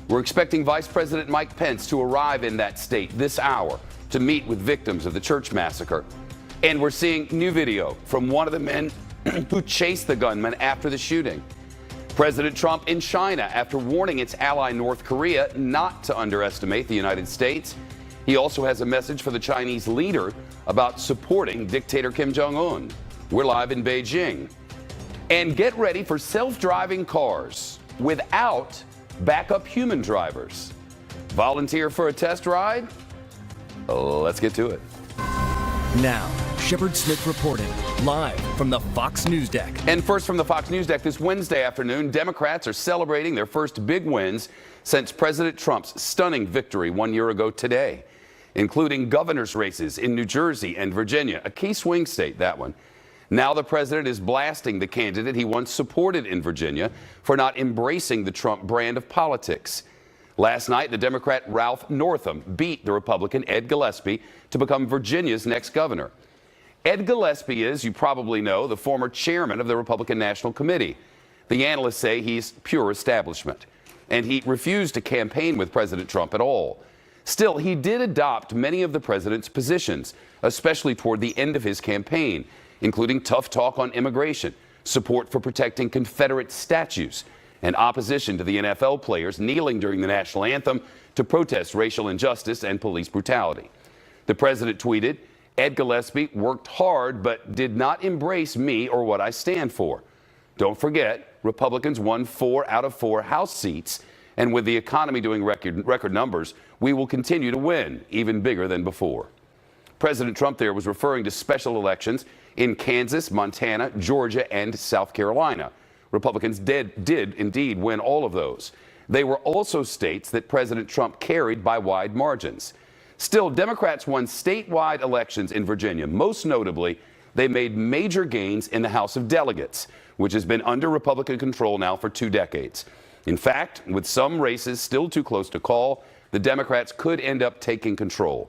We're expecting Vice President Mike Pence to arrive in that state this hour to meet with victims of the church massacre. And we're seeing new video from one of the men who chased the gunman after the shooting. President Trump in China after warning its ally North Korea not to underestimate the United States. He also has a message for the Chinese leader about supporting dictator Kim Jong-un. We're live in Beijing. And get ready for self-driving cars without backup human drivers. Volunteer for a test ride? Let's get to it. Now, Shepard Smith reporting live from the Fox News deck. And first from the Fox News deck this Wednesday afternoon, Democrats are celebrating their first big wins since President Trump's stunning victory 1 year ago today, including governor's races in New Jersey and Virginia, a key swing state, that one. Now the president is blasting the candidate he once supported in Virginia for not embracing the Trump brand of politics. Last night, the Democrat Ralph Northam beat the Republican Ed Gillespie to become Virginia's next governor. Ed Gillespie is, you probably know, the former chairman of the Republican National Committee. The analysts say he's pure establishment, and he refused to campaign with President Trump at all. Still, he did adopt many of the president's positions, especially toward the end of his campaign, including tough talk on immigration, support for protecting Confederate statues, and opposition to the NFL players kneeling during the national anthem to protest racial injustice and police brutality. The president tweeted, "Ed Gillespie worked hard but did not embrace me or what I stand for. Don't forget, Republicans won 4 out of 4 House seats, and with the economy doing record numbers, we will continue to win, even bigger than before." President Trump there was referring to special elections in Kansas, Montana, Georgia, and South Carolina. Republicans did indeed win all of those. They were also states that President Trump carried by wide margins. Still, Democrats won statewide elections in Virginia. Most notably, they made major gains in the House of Delegates, which has been under Republican control now for 2 decades. In fact, with some races still too close to call, the Democrats could end up taking control.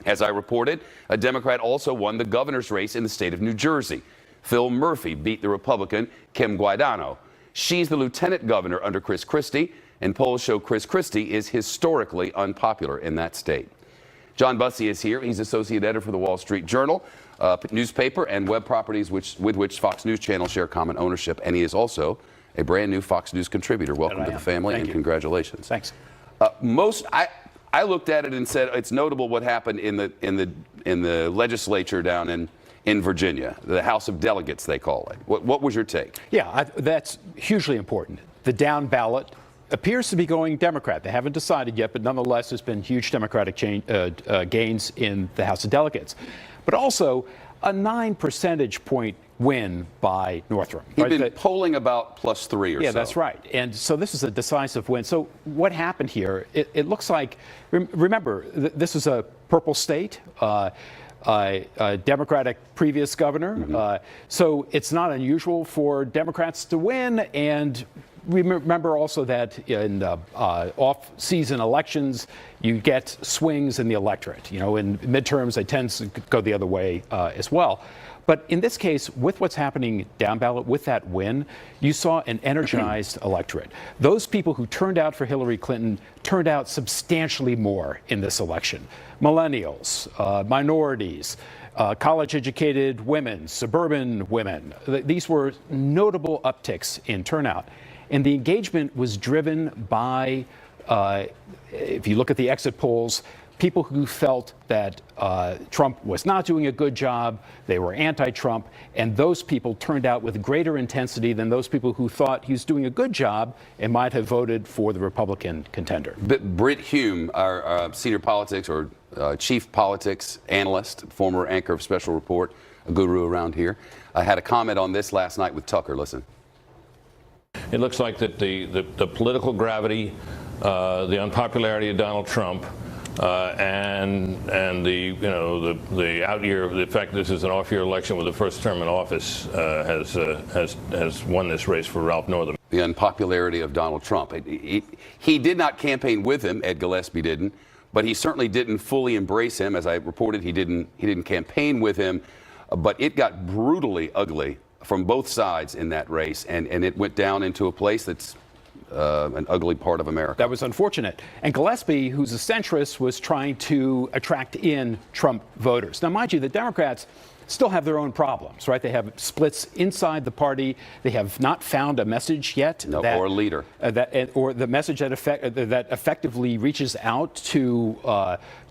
As I reported, a Democrat also won the governor's race in the state of New Jersey. Phil Murphy beat the Republican Kim Guadagno. She's the lieutenant governor under Chris Christie, and polls show Chris Christie is historically unpopular in that state. John Bussey is here. He's associate editor for the Wall Street Journal, newspaper and web properties with which Fox News Channel share common ownership, and he is also a brand new Fox News contributor. Welcome to the family. Thank you. Congratulations. Thanks. I looked at it and said it's notable what happened in the legislature down in Virginia, the House of Delegates they call it. What was your take? Yeah, that's hugely important. The down ballot appears to be going Democrat. They haven't decided yet, but nonetheless, there's been huge Democratic gains in the House of Delegates. But also a 9 percentage point win by Northam. He'd been polling about +3 or so. Yeah, that's right. And so this is a decisive win. So what happened here, it looks like, remember, this is a purple state, a Democratic previous governor. So it's not unusual for Democrats to win. And remember also that in off-season elections, you get swings in the electorate. You know, in midterms, they tend to go the other way as well. But in this case, with what's happening down ballot, with that win, you saw an energized electorate. Those people who turned out for Hillary Clinton turned out substantially more in this election. Millennials, minorities, college-educated women, suburban women. These were notable upticks in turnout. And the engagement was driven by, if you look at the exit polls, people who felt that Trump was not doing a good job, they were anti-Trump, and those people turned out with greater intensity than those people who thought he was doing a good job and might have voted for the Republican contender. Britt Hume, our senior politics or chief politics analyst, former anchor of Special Report, a guru around here, had a comment on this last night with Tucker. Listen. It looks like that the political gravity, the unpopularity of Donald Trump, and the out year, the fact this is an off-year election with the first term in office has won this race for Ralph Northam. The unpopularity of Donald Trump. He did not campaign with him. Ed Gillespie didn't, but he certainly didn't fully embrace him. As I reported, he didn't campaign with him, but it got brutally ugly from both sides in that race, and it went down into a place that's an ugly part of America. That was unfortunate. And Gillespie, who's a centrist, was trying to attract in Trump voters. Now, mind you, the Democrats still have their own problems, right? They have splits inside the party. They have not found a message yet. Or a leader. Or the message that effectively reaches out to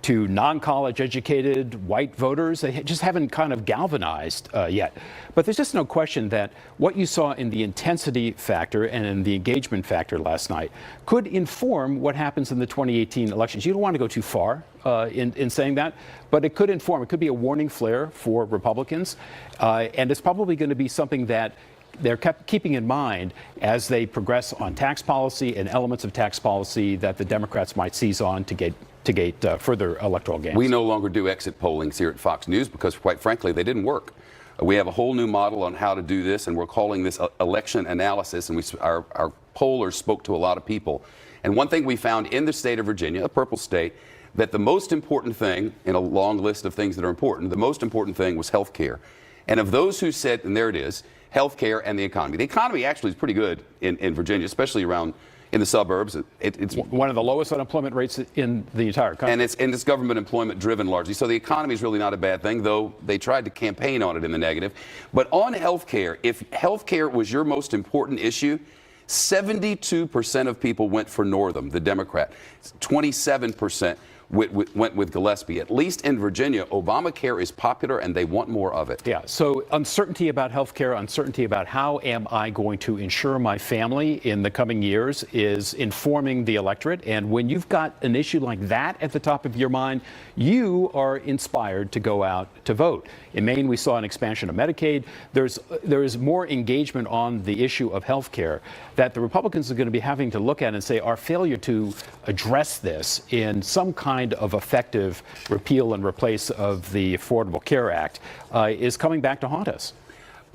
non-college educated white voters. They just haven't kind of galvanized yet. But there's just no question that what you saw in the intensity factor and in the engagement factor last night could inform what happens in the 2018 elections. You don't want to go too far in saying that, but it could inform. It could be a warning flare for Republicans, and it's probably going to be something that they're keeping in mind as they progress on tax policy and elements of tax policy that the Democrats might seize on to get further electoral gains. We no longer do exit pollings here at Fox News because, quite frankly, they didn't work. We have a whole new model on how to do this, and we're calling this election analysis, and our pollers spoke to a lot of people. And one thing we found in the state of Virginia, a purple state, that the most important thing in a long list of things that are important, the most important thing was health care. And of those who said, and there it is, health care and the economy. The economy actually is pretty good in Virginia, especially around in the suburbs. It's one of the lowest unemployment rates in the entire country. And it's government employment driven largely. So the economy is really not a bad thing, though they tried to campaign on it in the negative. But on health care, if health care was your most important issue, 72% of people went for Northam, the Democrat. 27% went with Gillespie. At least in Virginia, Obamacare is popular and they want more of it. Yeah, so uncertainty about health care, uncertainty about how am I going to insure my family in the coming years is informing the electorate. And when you've got an issue like that at the top of your mind, you are inspired to go out to vote. In Maine, we saw an expansion of Medicaid. There is more engagement on the issue of health care that the Republicans are going to be having to look at and say our failure to address this in some kind of effective repeal and replace of the Affordable Care Act is coming back to haunt us.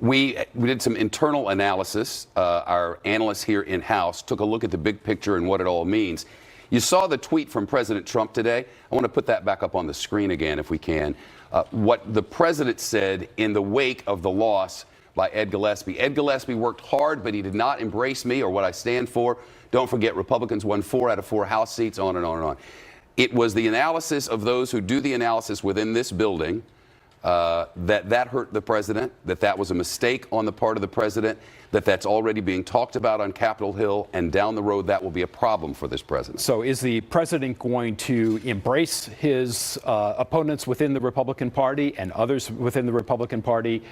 We did some internal analysis. Our analysts here in-house took a look at the big picture and what it all means. You saw the tweet from President Trump today. I want to put that back up on the screen again if we can. What the president said in the wake of the loss by Ed Gillespie. Ed Gillespie worked hard, but he did not embrace me or what I stand for. Don't forget, Republicans won 4 out of 4 House seats, on and on and on. It was the analysis of those who do the analysis within this building that hurt the president, that was a mistake on the part of the president, that's already being talked about on Capitol Hill, and down the road that will be a problem for this president. So is the president going to embrace his opponents within the Republican Party and others within the Republican Party,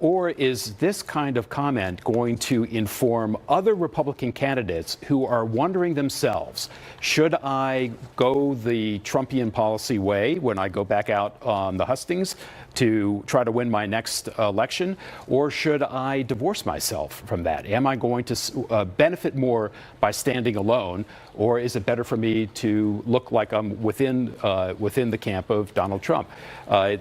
or is this kind of comment going to inform other Republican candidates who are wondering themselves, should I go the Trumpian policy way when I go back out on the hustings to try to win my next election, or should I divorce myself from that? Am I going to benefit more by standing alone, or is it better for me to look like I'm within the camp of Donald Trump?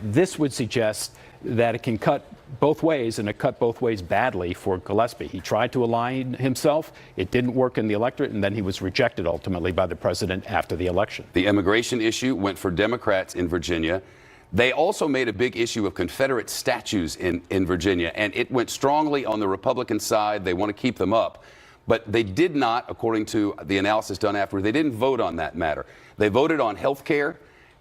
This would suggest that it can cut both ways, and it cut both ways badly for Gillespie. He tried to align himself. It didn't work in the electorate, and then he was rejected ultimately by the president after the election. The immigration issue went for Democrats in Virginia. They also made a big issue of Confederate statues in Virginia, and it went strongly on the Republican side. They want to keep them up. But they did not, according to the analysis done afterward, they didn't vote on that matter. They voted on health care,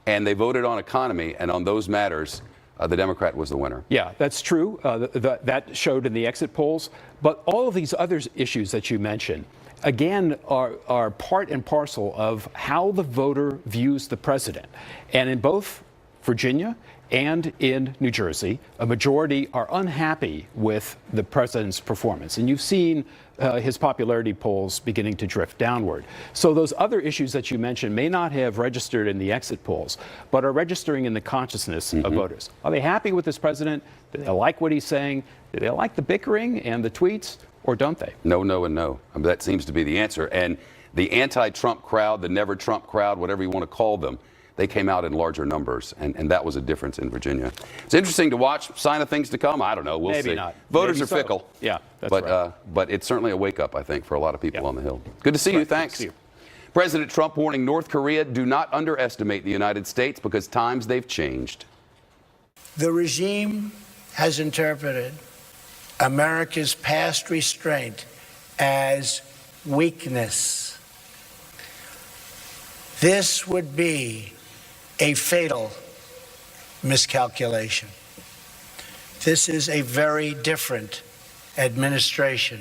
and they voted on economy, and on those matters, the Democrat was the winner. Yeah, that's true. That showed in the exit polls. But all of these other issues that you mentioned, again, are part and parcel of how the voter views the president. And in both Virginia and in New Jersey, a majority are unhappy with the president's performance. And you've seen his popularity polls beginning to drift downward. So those other issues that you mentioned may not have registered in the exit polls, but are registering in the consciousness of voters. Are they happy with this president? Do they like what he's saying? Do they like the bickering and the tweets, or don't they? No, no, and no. I mean, that seems to be the answer. And the anti-Trump crowd, the never-Trump crowd, whatever you want to call them, they came out in larger numbers, and that was a difference in Virginia. It's interesting to watch. Sign of things to come. I don't know. We'll see. Maybe not. Voters Maybe are fickle. Yeah, that's but, right. But it's certainly a wake-up, I think, for a lot of people on the Hill. Good to see you. Thanks. Good to see you. President Trump warning North Korea, do not underestimate the United States because times they've changed. The regime has interpreted America's past restraint as weakness. This would be a fatal miscalculation. This is a very different administration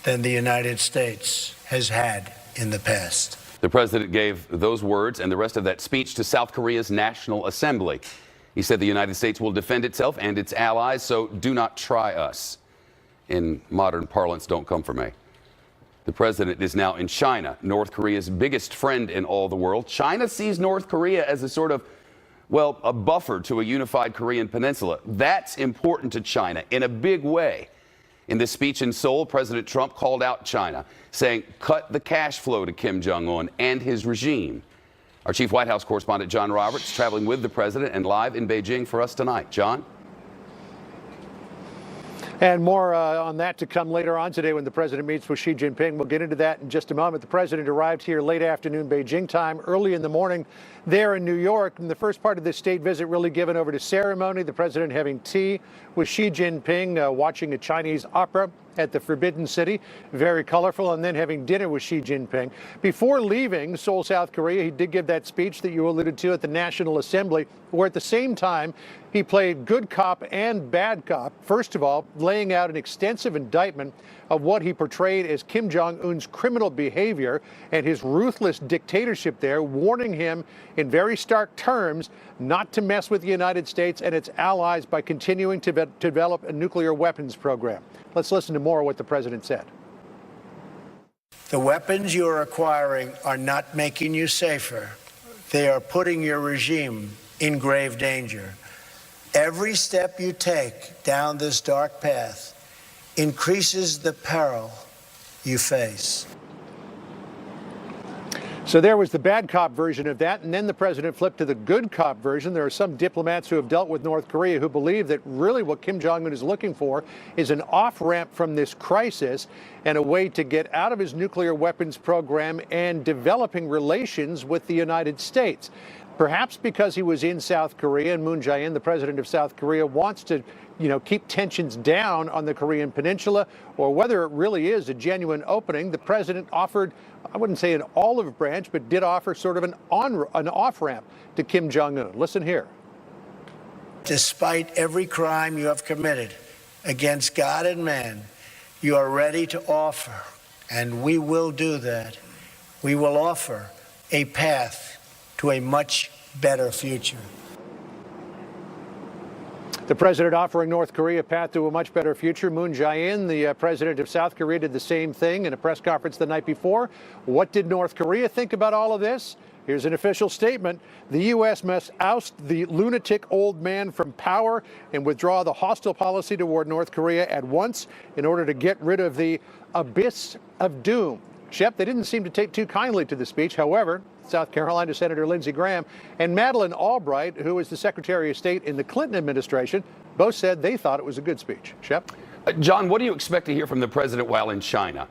than the United States has had in the past. The president gave those words and the rest of that speech to South Korea's National Assembly. He said the United States will defend itself and its allies, so do not try us. In modern parlance, don't come for me. The president is now in China, North Korea's biggest friend in all the world. China sees North Korea as a sort of, well, a buffer to a unified Korean peninsula. That's important to China in a big way. In this speech in Seoul, President Trump called out China, saying, cut the cash flow to Kim Jong-un and his regime. Our chief White House correspondent, John Roberts, traveling with the president and live in Beijing for us tonight. John? And more on that to come later on today when the president meets with Xi Jinping. We'll get into that in just a moment. The president arrived here late afternoon Beijing time, early in the morning there in New York. And the first part of this state visit really given over to ceremony. The president having tea with Xi Jinping, watching a Chinese opera at the Forbidden City, very colorful, and then having dinner with Xi Jinping. Before leaving Seoul, South Korea, he did give that speech that you alluded to at the National Assembly, where at the same time he played good cop and bad cop. First of all, laying out an extensive indictment of what he portrayed as Kim Jong-un's criminal behavior and his ruthless dictatorship there, warning him in very stark terms not to mess with the United States and its allies by continuing to develop a nuclear weapons program. Let's listen to more of what the president said. The weapons you are acquiring are not making you safer. They are putting your regime in grave danger. Every step you take down this dark path increases the peril you face. So there was the bad cop version of that, and then the president flipped to the good cop version. There are some diplomats who have dealt with North Korea who believe that really what Kim Jong-un is looking for is an off-ramp from this crisis and a way to get out of his nuclear weapons program and developing relations with the United States. Perhaps because he was in South Korea, and Moon Jae-in, the president of South Korea, wants to keep tensions down on the Korean peninsula, or whether it really is a genuine opening. The president offered, I wouldn't say an olive branch, but did offer sort of an off-ramp to Kim Jong-un. Listen here. Despite every crime you have committed against God and man, you are ready to offer, and we will do that. We will offer a path to a much better future. The president offering North Korea a path to a much better future. Moon Jae-in, the president of South Korea, did the same thing in a press conference the night before. What did North Korea think about all of this? Here's an official statement. The U.S. must oust the lunatic old man from power and withdraw the hostile policy toward North Korea at once in order to get rid of the abyss of doom. Shep, they didn't seem to take too kindly to the speech. However, South Carolina Senator Lindsey Graham and Madeleine Albright, who was the Secretary of State in the Clinton administration, both said they thought it was a good speech. Shep? John, what do you expect to hear from the president while in China?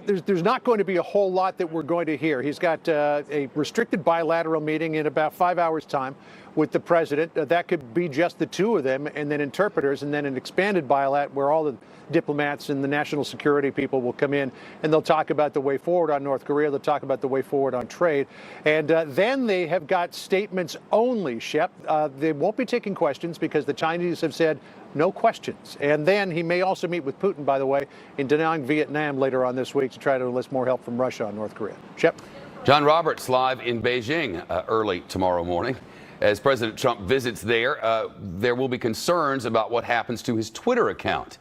There's not going to be a whole lot that we're going to hear. He's got a restricted bilateral meeting in about 5 hours' time with the president. That could be just the two of them, and then interpreters, and then an expanded bilat where all the diplomats and the national security people will come in, and they'll talk about the way forward on North Korea. They'll talk about the way forward on trade. And then they have got statements only, Shep. They won't be taking questions because the Chinese have said no questions. And then he may also meet with Putin, by the way, in Da Nang, Vietnam later on this week to try to enlist more help from Russia on North Korea. Shep? John Roberts live in Beijing early tomorrow morning. As President Trump visits there, there will be concerns about what happens to his Twitter account.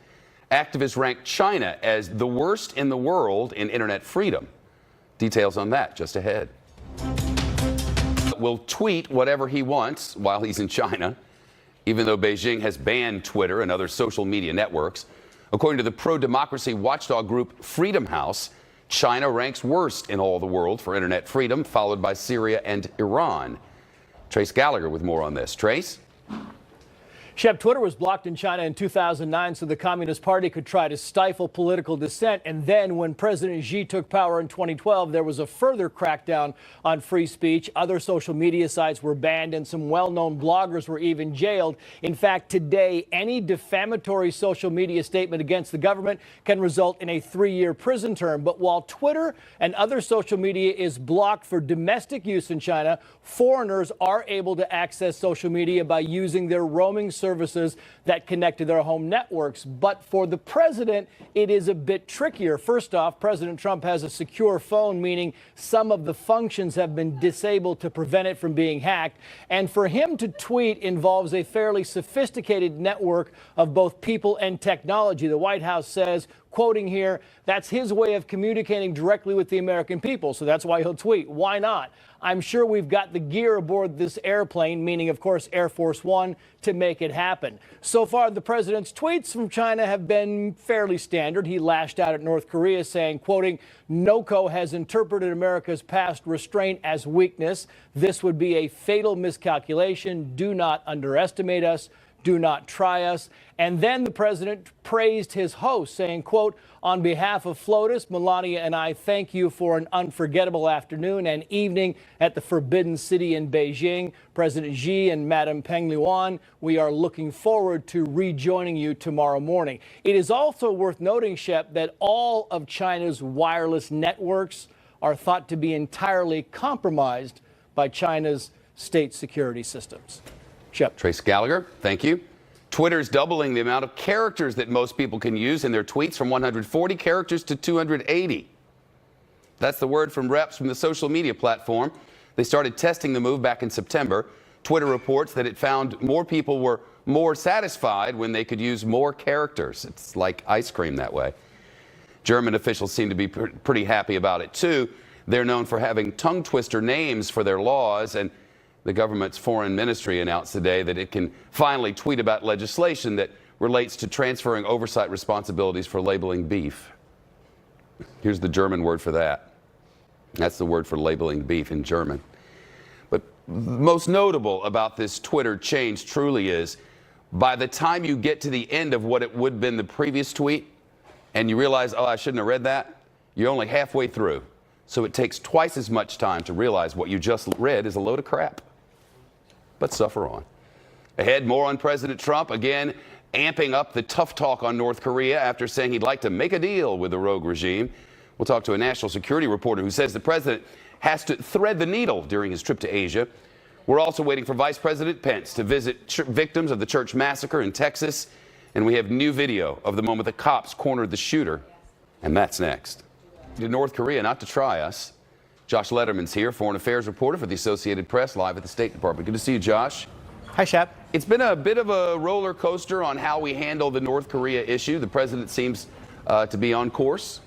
Activists rank China as the worst in the world in internet freedom. Details on that just ahead. Will tweet whatever he wants while he's in China, even though Beijing has banned Twitter and other social media networks. According to the pro-democracy watchdog group Freedom House, China ranks worst in all the world for internet freedom, followed by Syria and Iran. Trace Gallagher with more on this. Trace? Shep, Twitter was blocked in China in 2009 so the Communist Party could try to stifle political dissent. And then when President Xi took power in 2012, there was a further crackdown on free speech. Other social media sites were banned and some well-known bloggers were even jailed. In fact, today, any defamatory social media statement against the government can result in a 3-year prison term. But while Twitter and other social media is blocked for domestic use in China, foreigners are able to access social media by using their roaming services that connect to their home networks. But for the president, it is a bit trickier. First off, President Trump has a secure phone, meaning some of the functions have been disabled to prevent it from being hacked. And for him to tweet involves a fairly sophisticated network of both people and technology. The White House says, quoting here, that's his way of communicating directly with the American people. So that's why he'll tweet. Why not? I'm sure we've got the gear aboard this airplane, meaning, of course, Air Force One, to make it happen. So far, the president's tweets from China have been fairly standard. He lashed out at North Korea saying, quoting, NOCO has interpreted America's past restraint as weakness. This would be a fatal miscalculation. Do not underestimate us. Do not try us. And then the president praised his host, saying, quote, on behalf of FLOTUS, Melania and I thank you for an unforgettable afternoon and evening at the Forbidden City in Beijing. President Xi and Madam Peng Liyuan, we are looking forward to rejoining you tomorrow morning. It is also worth noting, Shep, that all of China's wireless networks are thought to be entirely compromised by China's state security systems. Shep. Trace Gallagher, thank you. Twitter's doubling the amount of characters that most people can use in their tweets from 140 characters to 280. That's the word from reps from the social media platform. They started testing the move back in September. Twitter reports that it found more people were more satisfied when they could use more characters. It's like ice cream that way. German officials seem to be pretty happy about it, too. They're known for having tongue twister names for their laws, and the government's foreign ministry announced today that it can finally tweet about legislation that relates to transferring oversight responsibilities for labeling beef. Here's the German word for that. That's the word for labeling beef in German. But most notable about this Twitter change truly is, by the time you get to the end of what it would have been the previous tweet, and you realize, oh, I shouldn't have read that, you're only halfway through. So it takes twice as much time to realize what you just read is a load of crap. But suffer on. Ahead, more on President Trump, again amping up the tough talk on North Korea after saying he'd like to make a deal with the rogue regime. We'll talk to a national security reporter who says the president has to thread the needle during his trip to Asia. We're also waiting for Vice President Pence to visit victims of the church massacre in Texas. And we have new video of the moment the cops cornered the shooter. And that's next. To North Korea not to try us. Josh Letterman's here, foreign affairs reporter for the Associated Press, live at the State Department. Good to see you, Josh. Hi, Shep. It's been a bit of a roller coaster on how we handle the North Korea issue. The president seems to be on course.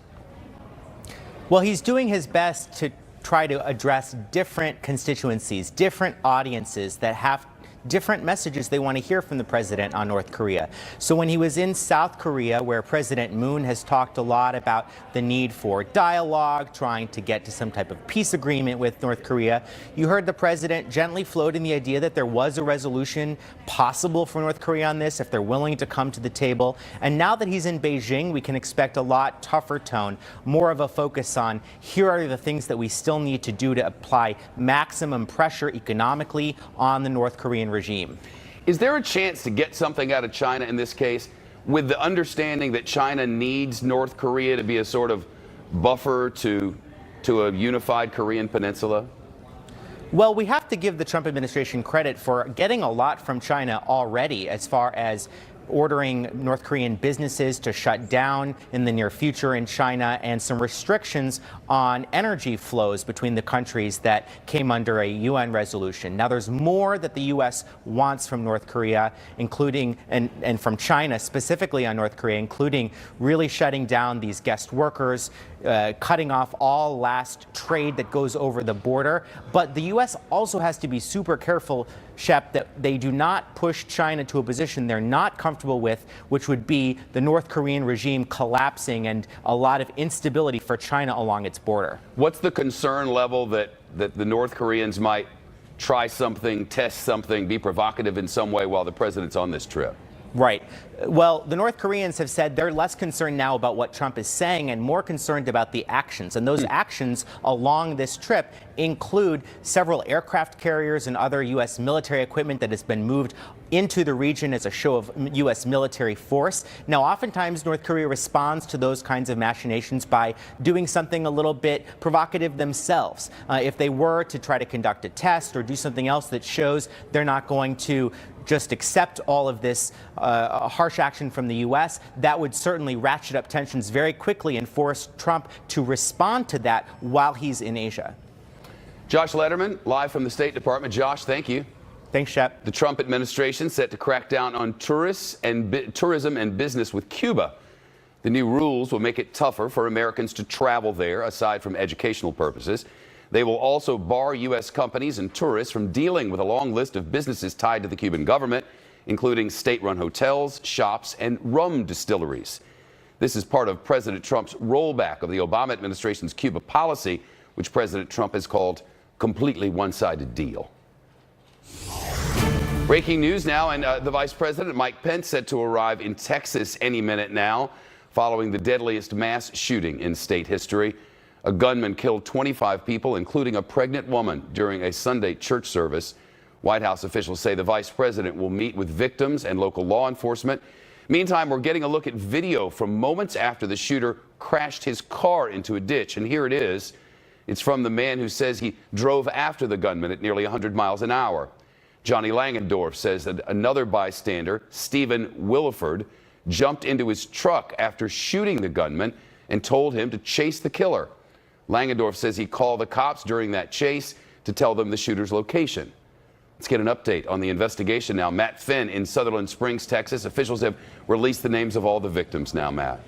Well, he's doing his best to try to address different constituencies, different audiences that have different messages they want to hear from the president on North Korea. So when he was in South Korea, where President Moon has talked a lot about the need for dialogue, trying to get to some type of peace agreement with North Korea, you heard the president gently floating the idea that there was a resolution possible for North Korea on this if they're willing to come to the table. And now that he's in Beijing, we can expect a lot tougher tone, more of a focus on here are the things that we still need to do to apply maximum pressure economically on the North Korean regime. Is there a chance to get something out of China in this case, with the understanding that China needs North Korea to be a sort of buffer to a unified Korean peninsula? Well, we have to give the Trump administration credit for getting a lot from China already, as far as ordering North Korean businesses to shut down in the near future in China, and some restrictions on energy flows between the countries that came under a UN resolution. Now, there's more that the U.S. wants from North Korea, including, and from China specifically on North Korea, including really shutting down these guest workers, cutting off all last trade that goes over the border. But the U.S. also has to be super careful, Shep, that they do not push China to a position they're not comfortable with, which would be the North Korean regime collapsing and a lot of instability for China along its border. What's the concern level that the North Koreans might try something, test something, be provocative in some way while the president's on this trip. Right. Well, the North Koreans have said they're less concerned now about what Trump is saying and more concerned about the actions. And those actions along this trip include several aircraft carriers and other U.S. military equipment that has been moved into the region as a show of U.S. military force. Now, oftentimes, North Korea responds to those kinds of machinations by doing something a little bit provocative themselves. If they were to try to conduct a test or do something else that shows they're not going to just accept all of this harsh action from the U.S., that would certainly ratchet up tensions very quickly and force Trump to respond to that while he's in Asia. Josh Lederman, live from the State Department. Josh, thank you. Thanks, Shep. The Trump administration set to crack down on tourists and tourism and business with Cuba. The new rules will make it tougher for Americans to travel there, aside from educational purposes. They will also bar U.S. companies and tourists from dealing with a long list of businesses tied to the Cuban government, including state-run hotels, shops, and rum distilleries. This is part of President Trump's rollback of the Obama administration's Cuba policy, which President Trump has called completely one-sided deal. Breaking news now, and the Vice President, Mike Pence, set to arrive in Texas any minute now, following the deadliest mass shooting in state history. A gunman killed 25 people, including a pregnant woman, during a Sunday church service. White House officials say the Vice President will meet with victims and local law enforcement. Meantime, we're getting a look at video from moments after the shooter crashed his car into a ditch, and here it is. It's from the man who says he drove after the gunman at nearly 100 miles an hour. Johnny Langendorf says that another bystander, Stephen Williford, jumped into his truck after shooting the gunman and told him to chase the killer. Langendorf says he called the cops during that chase to tell them the shooter's location. Let's get an update on the investigation now. Matt Finn in Sutherland Springs, Texas. Officials have released the names of all the victims now, Matt.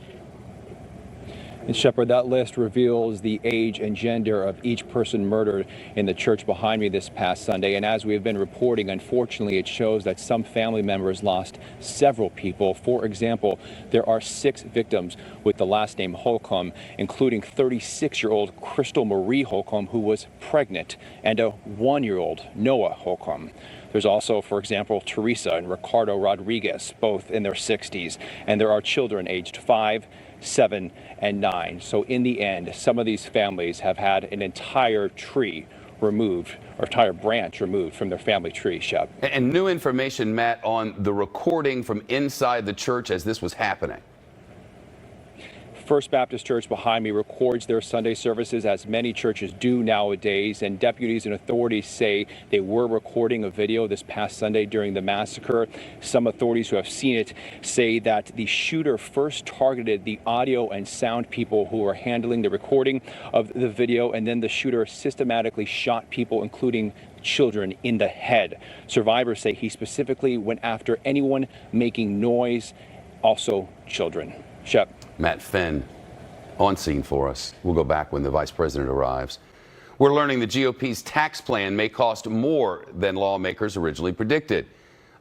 And Shepard, that list reveals the age and gender of each person murdered in the church behind me this past Sunday. And as we have been reporting, unfortunately, it shows that some family members lost several people. For example, there are 6 victims with the last name Holcomb, including 36-year-old Crystal Marie Holcomb, who was pregnant, and a 1-year-old Noah Holcomb. There's also, for example, Teresa and Ricardo Rodriguez, both in their 60s, and there are children aged 5, 7, and 9. So in the end, some of these families have had an entire tree removed, or entire branch removed from their family tree, Shep. And new information, Matt, on the recording from inside the church as this was happening. First Baptist Church behind me records their Sunday services, as many churches do nowadays, and deputies and authorities say they were recording a video this past Sunday during the massacre. Some authorities who have seen it say that the shooter first targeted the audio and sound people who were handling the recording of the video, and then the shooter systematically shot people, including children, in the head. Survivors say he specifically went after anyone making noise, also children. Shep. Matt Finn on scene for us. We'll go back when the Vice President arrives. We're learning the GOP's tax plan may cost more than lawmakers originally predicted.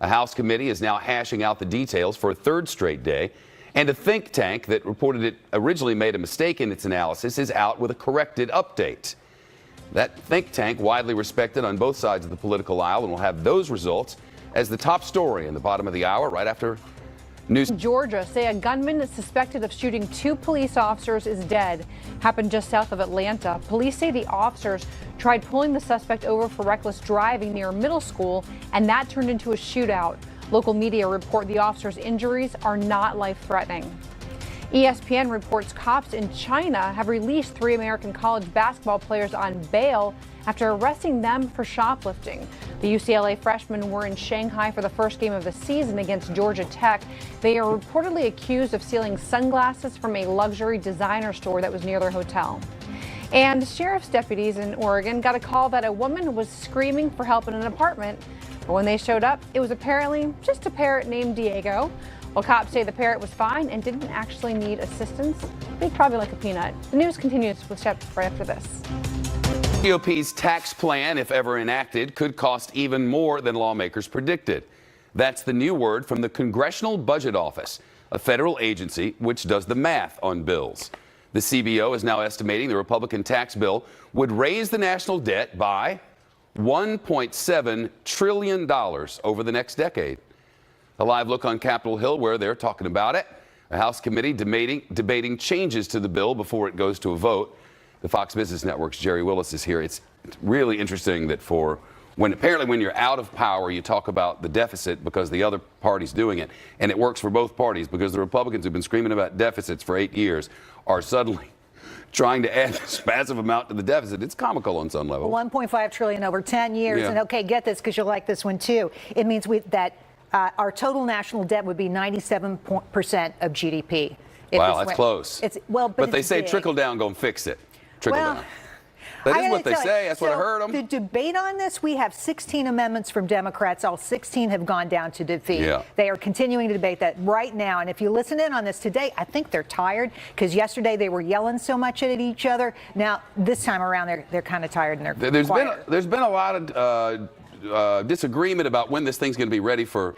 A House committee is now hashing out the details for a third straight day, and a think tank that reported it originally made a mistake in its analysis is out with a corrected update. That think tank, widely respected on both sides of the political aisle, and will have those results as the top story in the bottom of the hour right after news. Georgia say a gunman suspected of shooting 2 police officers is dead. Happened just south of Atlanta. Police say the officers tried pulling the suspect over for reckless driving near a middle school, and that turned into a shootout. Local media report the officers' injuries are not life-threatening. ESPN reports cops in China have released 3 American college basketball players on bail after arresting them for shoplifting. The UCLA freshmen were in Shanghai for the first game of the season against Georgia Tech. They are reportedly accused of stealing sunglasses from a luxury designer store that was near their hotel. And sheriff's deputies in Oregon got a call that a woman was screaming for help in an apartment. But when they showed up, it was apparently just a parrot named Diego. While cops say the parrot was fine and didn't actually need assistance, they'd probably like a peanut. The news continues with Shep right after this. GOP's tax plan, if ever enacted, could cost even more than lawmakers predicted. That's the new word from the Congressional Budget Office, a federal agency which does the math on bills. The CBO is now estimating the Republican tax bill would raise the national debt by $1.7 trillion over the next decade. A live look on Capitol Hill where they're talking about it. A House committee debating changes to the bill before it goes to a vote. The Fox Business Network's Jerry Willis is here. It's really interesting that apparently when you're out of power, you talk about the deficit because the other party's doing it. And it works for both parties because the Republicans who've been screaming about deficits for 8 years are suddenly trying to add this massive amount to the deficit. It's comical on some level. 1.5 trillion over 10 years. Yeah. And okay, get this because you'll like this one too. It means that our total national debt would be 97% of GDP. Wow, that's close. But they it's say big. trickle down, go and fix it. Trickle down. That I is gotta what they tell you, say. That's what so hurt them. The debate on this, we have 16 amendments from Democrats. All 16 have gone down to defeat. Yeah. They are continuing to debate that right now. And if you listen in on this today, I think they're tired because yesterday they were yelling so much at each other. Now, this time around, they're kind of tired and they're quieter. There's been a lot of disagreement about when this thing's going to be ready for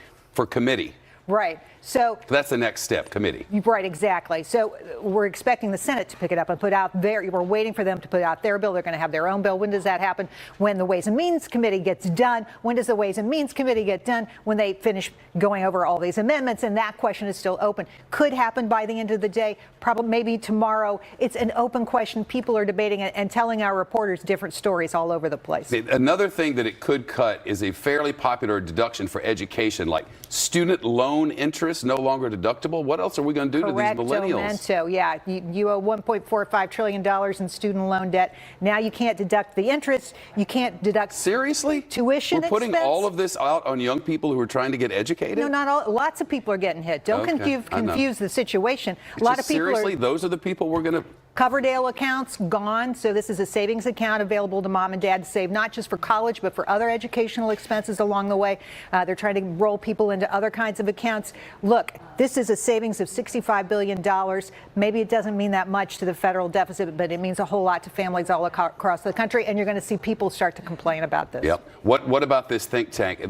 committee. Right. So That's the next step, committee. right, exactly. So we're expecting the Senate to pick it up and put out we're waiting for them to put out their bill. They're going to have their own bill. When does that happen? When the Ways and Means Committee gets done. When does the Ways and Means Committee get done? When they finish going over all these amendments. And that question is still open. Could happen by the end of the day. Probably maybe tomorrow. It's an open question. People are debating it and telling our reporters different stories all over the place. Another thing that it could cut is a fairly popular deduction for education, like student loan interest no longer deductible. What else are we going to do to these millennials? Yeah, you owe $1.45 trillion in student loan debt. Now you can't deduct the interest. You can't deduct Seriously? tuition We're putting expense. all of this out on young people who are trying to get educated? No, not all. Lots of people are getting hit. Don't Okay, confuse the situation. A lot of people seriously, are. those are the people we're going to. Coverdale accounts gone. So this is a savings account available to mom and dad to save not just for college, but for other educational expenses along the way. They're trying to roll people into other kinds of accounts. Look, this is a savings of $65 billion. Maybe it doesn't mean that much to the federal deficit, but it means a whole lot to families all across the country. And you're going to see people start to complain about this. Yep. What about this think tank?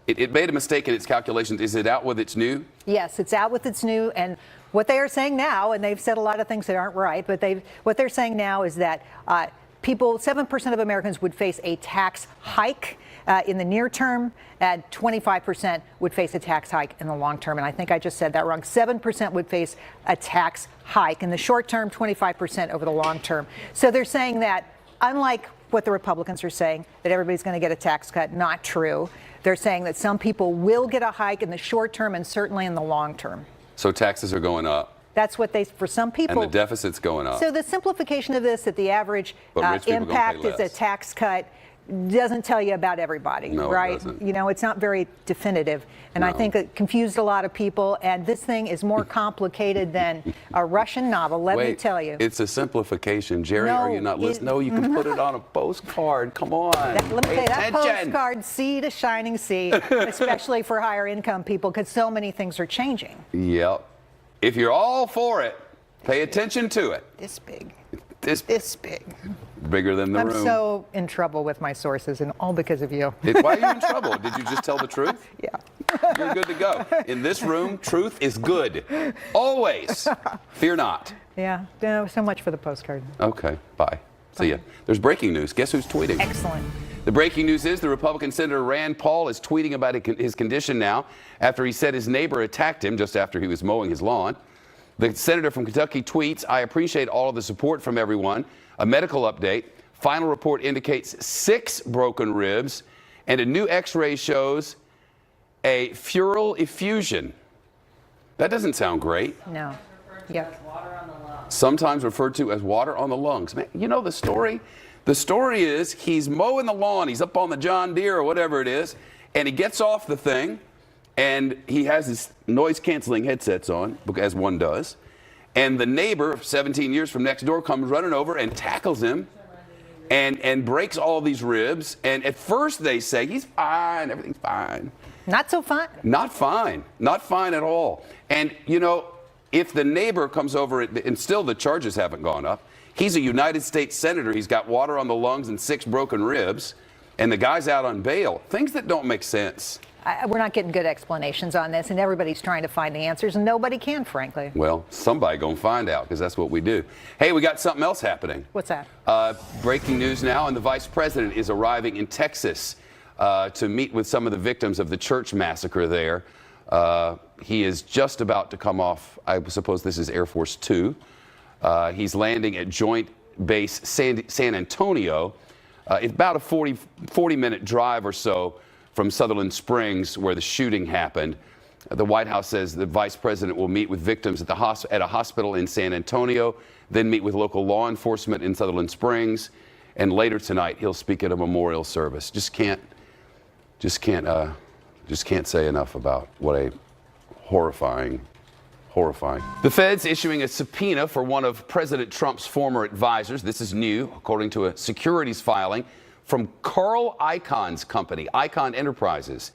It made a mistake in its calculations. Is it out with its new? Yes, it's out with its new. And what they are saying now, and they've said a lot of things that aren't right, but what they're saying now is that 7% of Americans would face a tax hike in the near term, and 25% would face a tax hike in the long term. And I think I just said that wrong. 7% would face a tax hike in the short term, 25% over the long term. So they're saying that, unlike what the Republicans are saying, that everybody's going to get a tax cut, not true. They're saying that some people will get a hike in the short term and certainly in the long term. So taxes are going up. That's what for some people. And the deficit's going up. So the simplification of this, that the average But rich people gonna impact pay is a less. tax cut, doesn't tell you about everybody, No, it right? doesn't. You know, it's not very definitive. And I No. think it confused a lot of people. And this thing is more complicated than a Russian novel, let me tell you. It's a simplification. Jerry, No, are you not listening? No, you can put it on a postcard. Come on. Let me Pay say that attention. postcard, sea to shining sea, especially for higher income people, because so many things are changing. Yep. If you're all for it, pay attention to it. This big. This big. bigger than the I'm room. so in trouble with my sources, and all because of you. Why are you in trouble? Did you just tell the truth? Yeah. You're good to go. In this room, truth is good. Always. Fear not. Yeah. No, so much for the postcard. Okay. Bye. See ya. There's breaking news. Guess who's tweeting? Excellent. The breaking news is the Republican Senator Rand Paul is tweeting about his condition now after he said his neighbor attacked him just after he was mowing his lawn. The senator from Kentucky tweets, "I appreciate all of the support from everyone. A medical update. Final report indicates 6 broken ribs, and a new x-ray shows a pleural effusion." That doesn't sound great. No. Yeah. Sometimes referred to as water on the lungs. Man, you know the story? The story is he's mowing the lawn. He's up on the John Deere or whatever it is, and he gets off the thing, and he has his noise-canceling headsets on, as one does, and the neighbor, 17 years from next door, comes running over and tackles him and breaks all these ribs. And at first they say, he's fine, everything's fine. Not so fine. Not fine. Not fine at all. And, you know, if the neighbor comes over, and still the charges haven't gone up, he's a United States senator. He's got water on the lungs and 6 broken ribs, and the guy's out on bail. Things that don't make sense. we're not getting good explanations on this, and everybody's trying to find the answers, and nobody can, frankly. Well, somebody gonna find out, because that's what we do. Hey, we got something else happening. What's that? Breaking news now, and the vice president is arriving in Texas to meet with some of the victims of the church massacre there. He is just about to come off, I suppose this is Air Force 2. He's landing at Joint Base San Antonio. It's about a 40-minute drive or so from Sutherland Springs, where the shooting happened. The White House says the vice president will meet with victims at a hospital in San Antonio, then meet with local law enforcement in Sutherland Springs, and later tonight he'll speak at a memorial service. Just can't say enough about what a horrifying. The Fed's issuing a subpoena for one of President Trump's former advisors. This is new, according to a securities filing from Carl Icahn's company, Icahn Enterprises.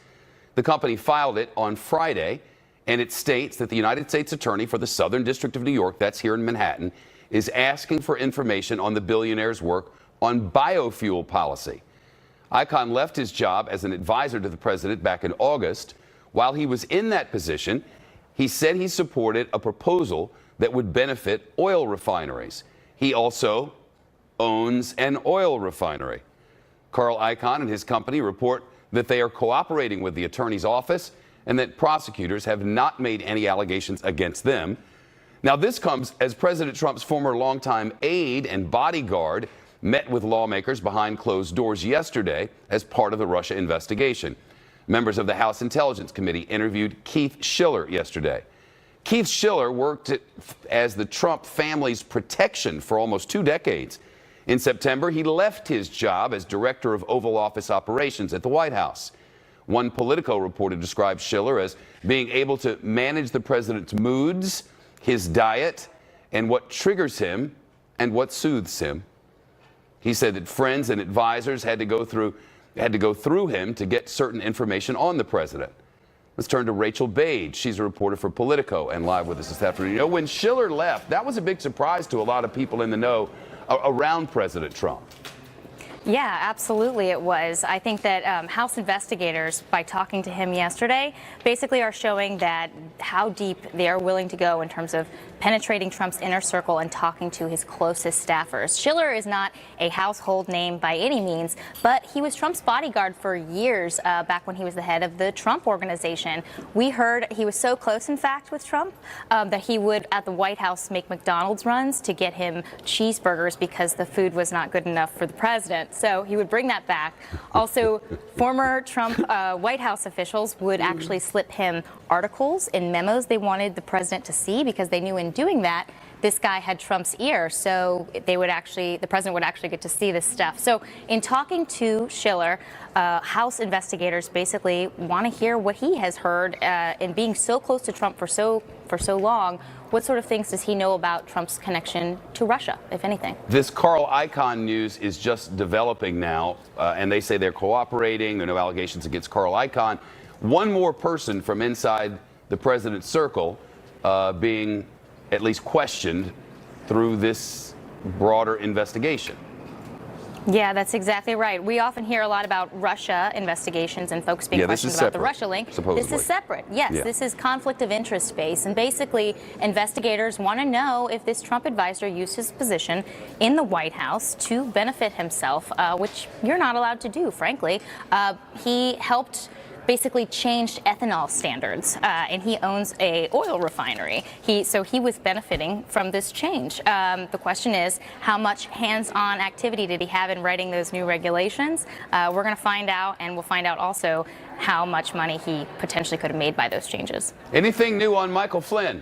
The company filed it on Friday, and it states that the United States Attorney for the Southern District of New York, that's here in Manhattan, is asking for information on the billionaire's work on biofuel policy. Icahn left his job as an advisor to the president back in August. While he was in that position, he said he supported a proposal that would benefit oil refineries. He also owns an oil refinery. Carl Icahn and his company report that they are cooperating with the attorney's office and that prosecutors have not made any allegations against them. Now, this comes as President Trump's former longtime aide and bodyguard met with lawmakers behind closed doors yesterday as part of the Russia investigation. Members of the House Intelligence Committee interviewed Keith Schiller yesterday. Keith Schiller worked as the Trump family's protection for almost 2 decades. In September, he left his job as director of Oval Office operations at the White House. One Politico reporter described Schiller as being able to manage the president's moods, his diet, and what triggers him and what soothes him. He said that friends and advisors had to go through him to get certain information on the president. Let's turn to Rachel Bade. She's a reporter for Politico and live with us this afternoon. You know, when Schiller left, that was a big surprise to a lot of people in the know around President Trump. Yeah, absolutely it was. I think that House investigators, by talking to him yesterday, basically are showing that how deep they are willing to go in terms of penetrating Trump's inner circle and talking to his closest staffers. Schiller is not a household name by any means, but he was Trump's bodyguard for years back when he was the head of the Trump Organization. We heard he was so close, in fact, with Trump that he would, at the White House, make McDonald's runs to get him cheeseburgers because the food was not good enough for the president. So he would bring that back. Also, former Trump White House officials would actually slip him articles and memos they wanted the president to see because they knew in doing that, this guy had Trump's ear. So the president would actually get to see this stuff. So in talking to Schiller, House investigators basically want to hear what he has heard in being so close to Trump for so long. What sort of things does he know about Trump's connection to Russia, if anything? This Carl Icahn news is just developing now, and they say they're cooperating. There are no allegations against Carl Icahn. One more person from inside the president's circle being at least questioned through this broader investigation. Yeah, that's exactly right. We often hear a lot about Russia investigations and folks being questioned about the Russia link. Supposedly. This is separate. Yes, Yeah. This is conflict of interest based. And basically, investigators want to know if this Trump advisor used his position in the White House to benefit himself, which you're not allowed to do, frankly. He helped basically changed ethanol standards, and he owns a oil refinery. So he was benefiting from this change. The question is, how much hands-on activity did he have in writing those new regulations? We're going to find out, and we'll find out also how much money he potentially could have made by those changes. Anything new on Michael Flynn?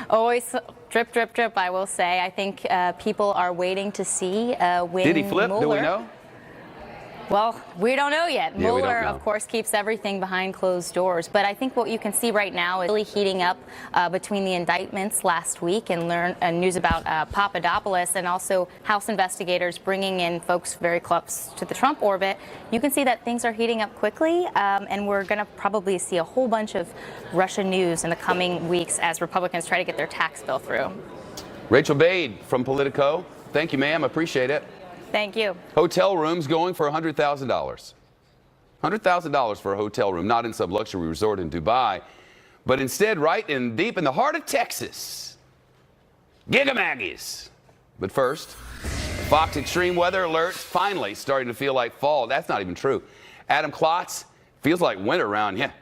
Always drip, drip, drip, I will say. I think people are waiting to see when Did he flip? Mueller, Do we know? Well, we don't know yet. Yeah, we don't Mueller, know. of course, keeps everything behind closed doors. But I think what you can see right now is really heating up between the indictments last week and news about Papadopoulos and also House investigators bringing in folks very close to the Trump orbit. You can see that things are heating up quickly, and we're going to probably see a whole bunch of Russia news in the coming weeks as Republicans try to get their tax bill through. Rachel Bade from Politico. Thank you, ma'am. Appreciate it. Thank you. Hotel rooms going for $100,000. $100,000 for a hotel room, not in some luxury resort in Dubai, but instead right in deep in the heart of Texas. Gigamaggies. But first, Fox extreme weather alerts finally starting to feel like fall. That's not even true. Adam Klotz, feels like winter around here.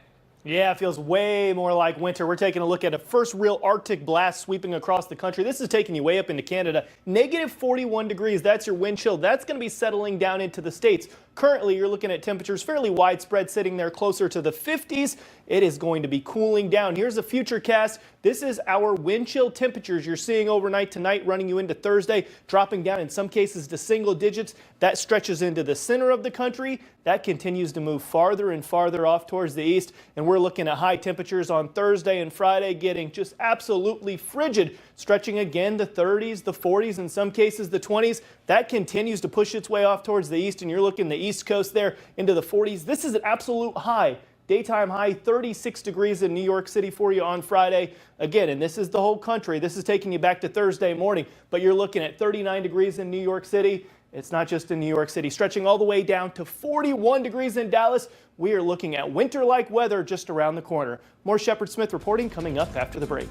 Yeah, it feels way more like winter. We're taking a look at a first real Arctic blast sweeping across the country. This is taking you way up into Canada. Negative 41 degrees, that's your wind chill. That's going to be settling down into the States. Currently, you're looking at temperatures fairly widespread, sitting there closer to the 50s. It is going to be cooling down. Here's a future cast. This is our wind chill temperatures you're seeing overnight tonight, running you into Thursday, dropping down in some cases to single digits. That stretches into the center of the country. That continues to move farther and farther off towards the east. And we're looking at high temperatures on Thursday and Friday getting just absolutely frigid, stretching again to 30s, the 40s, in some cases the 20s. That continues to push its way off towards the east, and you're looking the east coast there into the 40s. This is an absolute high. Daytime high 36 degrees in New York City for you on Friday. Again, and this is the whole country. This is taking you back to Thursday morning, but you're looking at 39 degrees in New York City. It's not just in New York City, stretching all the way down to 41 degrees in Dallas. We are looking at winter-like weather just around the corner. More Shepard Smith reporting coming up after the break.